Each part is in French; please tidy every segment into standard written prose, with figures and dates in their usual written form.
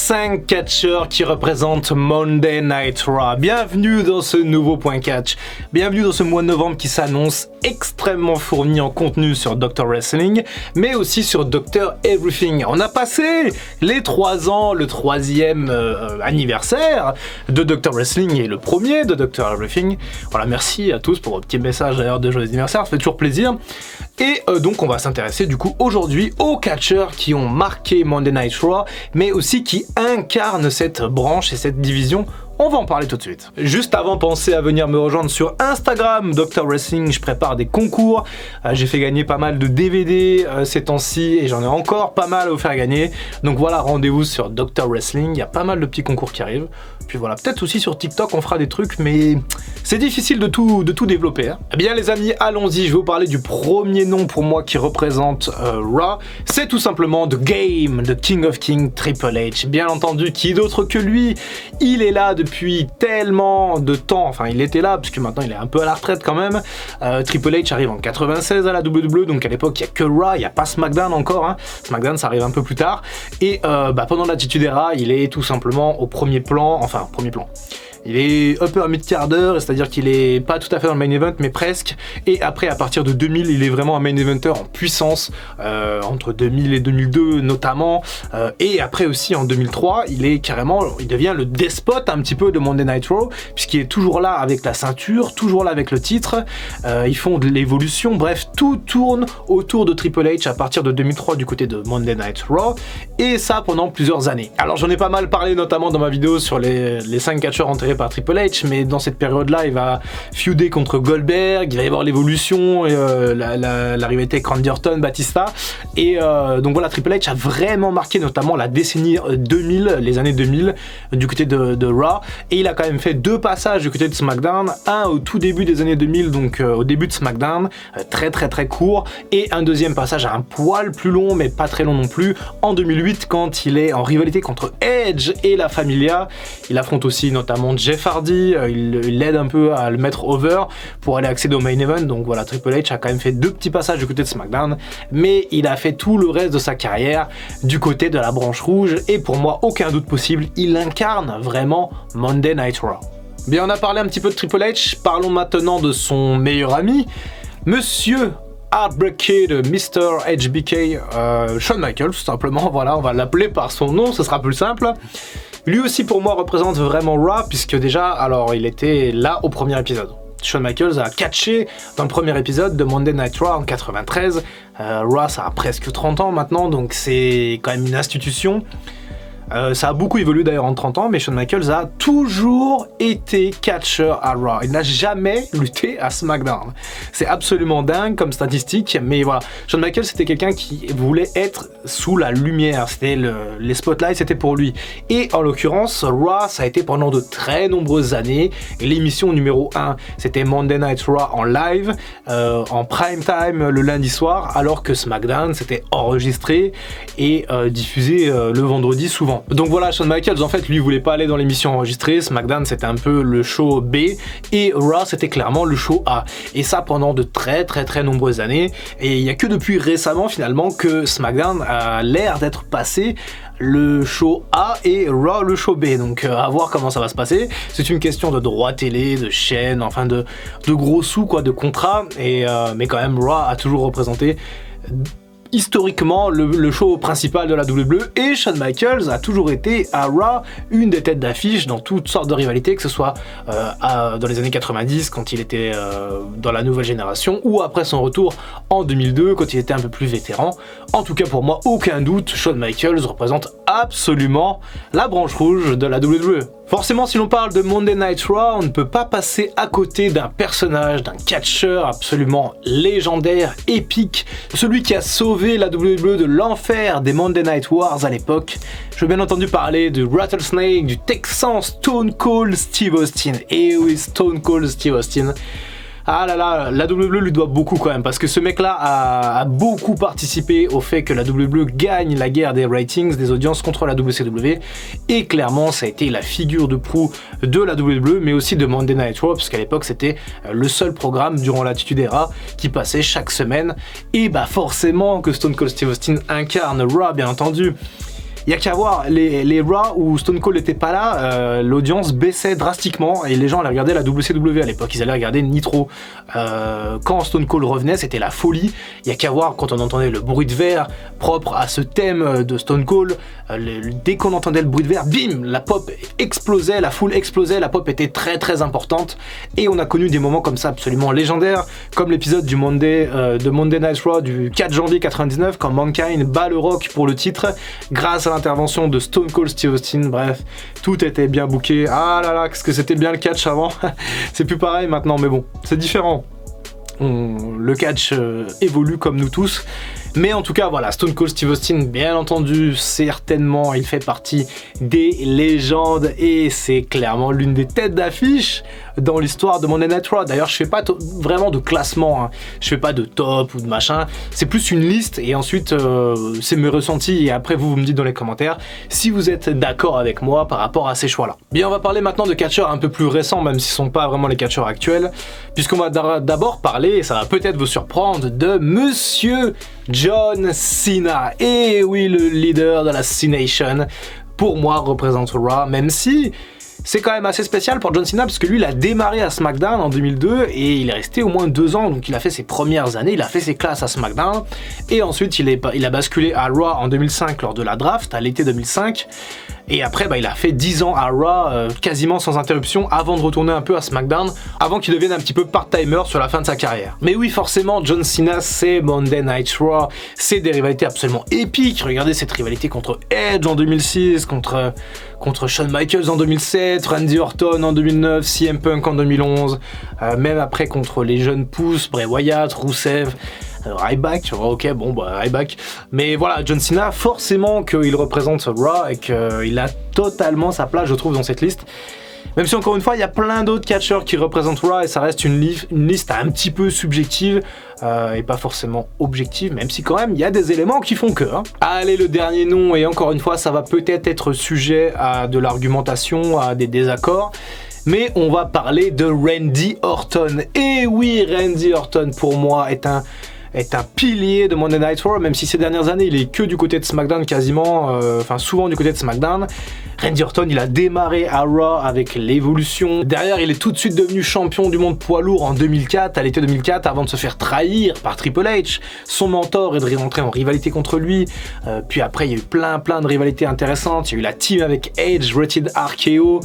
5 catcheurs qui représentent Monday Night Raw. Bienvenue dans ce nouveau Point Catch. Bienvenue dans ce mois de novembre qui s'annonce extrêmement fourni en contenu sur Dr Wrestling, mais aussi sur Dr Everything. On a passé les 3 ans, le 3e anniversaire de Dr Wrestling et le premier de Dr Everything. Voilà, merci à tous pour vos petits messages d'ailleurs de joyeux anniversaire, ça fait toujours plaisir. Et donc on va s'intéresser du coup aujourd'hui aux catcheurs qui ont marqué Monday Night Raw, mais aussi qui incarnent cette branche et cette division. On va en parler tout de suite. Juste avant, pensez à venir me rejoindre sur Instagram, Dr Wrestling, je prépare des concours. J'ai fait gagner pas mal de DVD ces temps-ci et j'en ai encore pas mal à vous faire gagner. Donc voilà, rendez-vous sur Dr Wrestling, il y a pas mal de petits concours qui arrivent. Puis voilà, peut-être aussi sur TikTok on fera des trucs, mais c'est difficile de tout développer. Hein. Eh bien les amis, allons-y, je vais vous parler du premier nom pour moi qui représente Raw. C'est tout simplement The Game, The King of Kings, Triple H. Bien entendu, qui d'autre que lui? Il est là depuis tellement de temps, enfin il était là, puisque maintenant il est un peu à la retraite quand même. Triple H arrive en 96 à la WWE, donc à l'époque il n'y a que Raw, il n'y a pas SmackDown encore. Hein. SmackDown ça arrive un peu plus tard. Et pendant l'Attitude Era, il est tout simplement au premier plan. Il est upper mid-carder, c'est-à-dire qu'il est pas tout à fait dans le main event, mais presque. Et après, à partir de 2000, il est vraiment un main eventer en puissance, entre 2000 et 2002 notamment. Et après aussi, en 2003, il devient le despote un petit peu de Monday Night Raw, puisqu'il est toujours là avec la ceinture, toujours là avec le titre. Ils font de l'évolution, bref, tout tourne autour de Triple H à partir de 2003 du côté de Monday Night Raw. Et ça pendant plusieurs années. Alors j'en ai pas mal parlé notamment dans ma vidéo sur les 5 catcheurs enterrés par Triple H, mais dans cette période-là, il va feuder contre Goldberg, il va y avoir l'évolution, la rivalité avec Randy Orton, Batista, et donc voilà, Triple H a vraiment marqué notamment la décennie 2000, les années 2000, du côté de Raw, et il a quand même fait 2 passages du côté de SmackDown, un au tout début des années 2000, donc au début de SmackDown, très court, et un deuxième passage à un poil plus long, mais pas très long non plus, en 2008, quand il est en rivalité contre Edge et la Familia. Il affronte aussi notamment Jeff Hardy, il l'aide un peu à le mettre over pour aller accéder au main event. Donc voilà, Triple H a quand même fait 2 petits passages du côté de SmackDown, mais il a fait tout le reste de sa carrière du côté de la branche rouge, et pour moi, aucun doute possible, il incarne vraiment Monday Night Raw. Bien, on a parlé un petit peu de Triple H, parlons maintenant de son meilleur ami, Monsieur Heartbreak Kid, Mr. HBK, Shawn Michaels, tout simplement, voilà, on va l'appeler par son nom, ce sera plus simple. Lui aussi pour moi représente vraiment Raw, puisque déjà, alors il était là au premier épisode. Shawn Michaels a catché dans le premier épisode de Monday Night Raw en 93. Raw ça a presque 30 ans maintenant, donc c'est quand même une institution. Ça a beaucoup évolué d'ailleurs en 30 ans, mais Shawn Michaels a toujours été catcheur à Raw. Il n'a jamais lutté à SmackDown. C'est absolument dingue comme statistique, mais voilà. Shawn Michaels, c'était quelqu'un qui voulait être sous la lumière. C'était les spotlights, c'était pour lui. Et en l'occurrence, Raw, ça a été pendant de très nombreuses années. Et l'émission numéro 1, c'était Monday Night Raw en live, en prime time le lundi soir, alors que SmackDown, c'était enregistré et diffusé le vendredi souvent. Donc voilà, Shawn Michaels, en fait, lui, voulait pas aller dans l'émission enregistrée. SmackDown, c'était un peu le show B, et Raw, c'était clairement le show A. Et ça pendant de très nombreuses années. Et il y a que depuis récemment, finalement, que SmackDown a l'air d'être passé le show A et Raw le show B. Donc à voir comment ça va se passer. C'est une question de droit télé, de chaîne, enfin de gros sous, quoi, de contrat. Mais quand même, Raw a toujours représenté historiquement le show principal de la WWE, et Shawn Michaels a toujours été à Raw une des têtes d'affiche dans toutes sortes de rivalités, que ce soit dans les années 90 quand il était dans la nouvelle génération, ou après son retour en 2002 quand il était un peu plus vétéran. En tout cas pour moi, aucun doute, Shawn Michaels représente absolument la branche rouge de la WWE. Forcément, si l'on parle de Monday Night Raw, on ne peut pas passer à côté d'un personnage, d'un catcheur absolument légendaire, épique, celui qui a sauvé la WWE de l'enfer des Monday Night Wars à l'époque. Je veux bien entendu parler du Rattlesnake, du Texan Stone Cold Steve Austin. Et oui, Stone Cold Steve Austin. Ah là là, la WWE lui doit beaucoup quand même, parce que ce mec-là a beaucoup participé au fait que la WWE gagne la guerre des ratings, des audiences contre la WCW, et clairement ça a été la figure de proue de la WWE, mais aussi de Monday Night Raw, parce qu'à l'époque c'était le seul programme durant l'Attitude Era qui passait chaque semaine, et bah forcément que Stone Cold Steve Austin incarne Raw, bien entendu. Il y a qu'à voir les Raw où Stone Cold n'était pas là, l'audience baissait drastiquement et les gens allaient regarder la WCW à l'époque, ils allaient regarder Nitro. Quand Stone Cold revenait, c'était la folie. Il y a qu'à voir quand on entendait le bruit de verre propre à ce thème de Stone Cold, dès qu'on entendait le bruit de verre, bim, la pop explosait, la foule explosait, la pop était très très importante et on a connu des moments comme ça absolument légendaires, comme l'épisode de Monday Night Raw du 4 janvier 99 quand Mankind bat le Rock pour le titre grâce à l'intervention de Stone Cold Steve Austin. Bref, tout était bien booké. Ah là là, qu'est-ce que c'était bien le catch avant. C'est plus pareil maintenant, mais bon, c'est différent. Le catch évolue comme nous tous. Mais en tout cas, voilà, Stone Cold Steve Austin, bien entendu, certainement, il fait partie des légendes et c'est clairement l'une des têtes d'affiche dans l'histoire de Monday Night Raw. D'ailleurs, je fais pas vraiment de classement, hein. Je fais pas de top ou de machin. C'est plus une liste et ensuite, c'est mes ressentis et après, vous me dites dans les commentaires si vous êtes d'accord avec moi par rapport à ces choix-là. Bien, on va parler maintenant de catcheurs un peu plus récents, même si ce sont pas vraiment les catcheurs actuels, puisqu'on va d'abord parler, et ça va peut-être vous surprendre, de Monsieur John Cena. Et oui, le leader de la C-Nation, pour moi, représente Raw, même si c'est quand même assez spécial pour John Cena, parce que lui, il a démarré à SmackDown en 2002, et il est resté au moins 2 ans, donc il a fait ses premières années, il a fait ses classes à SmackDown, et ensuite il a basculé à Raw en 2005 lors de la draft, à l'été 2005, et après, il a fait 10 ans à Raw, quasiment sans interruption, avant de retourner un peu à SmackDown, avant qu'il devienne un petit peu part-timer sur la fin de sa carrière. Mais oui, forcément, John Cena, c'est Monday Night Raw, c'est des rivalités absolument épiques. Regardez cette rivalité contre Edge en 2006, contre Shawn Michaels en 2007, Randy Orton en 2009, CM Punk en 2011, même après contre les jeunes pousses, Bray Wyatt, Rusev, Ryback, ok, bon, Ryback. Mais voilà, John Cena, forcément qu'il représente Raw et qu'il a totalement sa place, je trouve, dans cette liste. Même si, encore une fois, il y a plein d'autres catcheurs qui représentent Raw et ça reste une liste un petit peu subjective et pas forcément objective, même si quand même, il y a des éléments qui font que. Hein. Allez, le dernier nom, et encore une fois, ça va peut-être être sujet à de l'argumentation, à des désaccords. Mais on va parler de Randy Orton. Et oui, Randy Orton, pour moi, est un pilier de Monday Night Raw, même si ces dernières années il est que du côté de SmackDown quasiment, souvent du côté de SmackDown. Randy Orton, il a démarré à Raw avec l'évolution. Derrière, il est tout de suite devenu champion du monde poids lourd en 2004, à l'été 2004, avant de se faire trahir par Triple H, son mentor, et de rentrer en rivalité contre lui. Puis après, il y a eu plein de rivalités intéressantes. Il y a eu la team avec Edge, Rated RKO.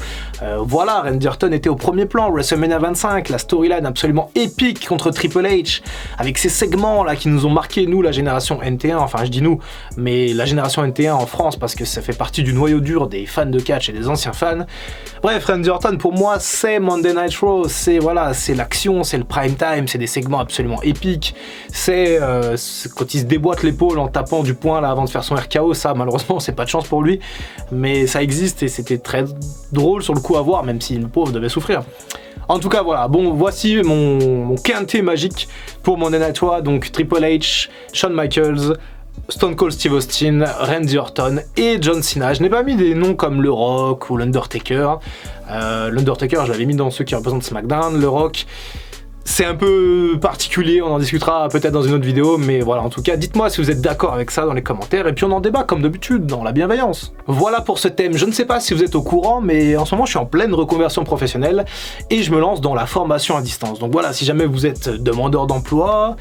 Voilà, Randy Orton était au premier plan. WrestleMania 25, la storyline absolument épique contre Triple H, avec ces segments là qui nous ont marqué, nous, la génération NT1. Enfin, je dis nous, mais la génération NT1 en France, parce que ça fait partie du noyau dur des fans de catch et des anciens fans. Bref, Randy Orton, pour moi, c'est Monday Night Raw, c'est l'action, c'est le prime time, c'est des segments absolument épiques, c'est quand il se déboîte l'épaule en tapant du poing là avant de faire son RKO, ça malheureusement c'est pas de chance pour lui, mais ça existe et c'était très drôle sur le coup à voir, même si le pauvre devait souffrir. En tout cas, voilà, bon, voici mon quintet magique pour Monday Night Raw, donc Triple H, Shawn Michaels, Stone Cold Steve Austin, Randy Orton et John Cena. Je n'ai pas mis des noms comme le Rock ou l'Undertaker. L'Undertaker, je l'avais mis dans ceux qui représentent SmackDown. Le Rock, c'est un peu particulier, on en discutera peut-être dans une autre vidéo, mais voilà, en tout cas, dites-moi si vous êtes d'accord avec ça dans les commentaires, et puis on en débat comme d'habitude, dans la bienveillance. Voilà pour ce thème, je ne sais pas si vous êtes au courant, mais en ce moment je suis en pleine reconversion professionnelle, et je me lance dans la formation à distance. Donc voilà, si jamais vous êtes demandeur d'emploi,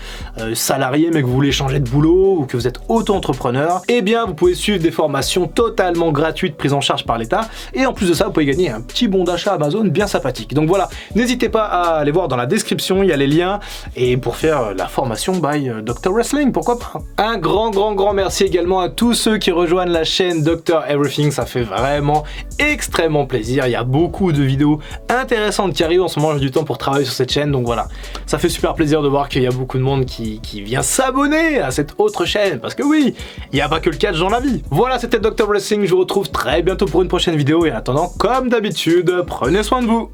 salarié mais que vous voulez changer de boulot, ou que vous êtes auto-entrepreneur, eh bien vous pouvez suivre des formations totalement gratuites prises en charge par l'État, et en plus de ça, vous pouvez gagner un petit bon d'achat Amazon bien sympathique. Donc voilà, n'hésitez pas à aller voir dans la description, il y a les liens, et pour faire la formation by Dr Wrestling, pourquoi pas. Un grand merci également à tous ceux qui rejoignent la chaîne Dr Everything, ça fait vraiment extrêmement plaisir, il y a beaucoup de vidéos intéressantes qui arrivent en ce moment, j'ai du temps pour travailler sur cette chaîne, donc voilà, ça fait super plaisir de voir qu'il y a beaucoup de monde qui vient s'abonner à cette autre chaîne, parce que oui, il n'y a pas que le catch dans la vie. Voilà, c'était Dr Wrestling, je vous retrouve très bientôt pour une prochaine vidéo, et en attendant, comme d'habitude, prenez soin de vous.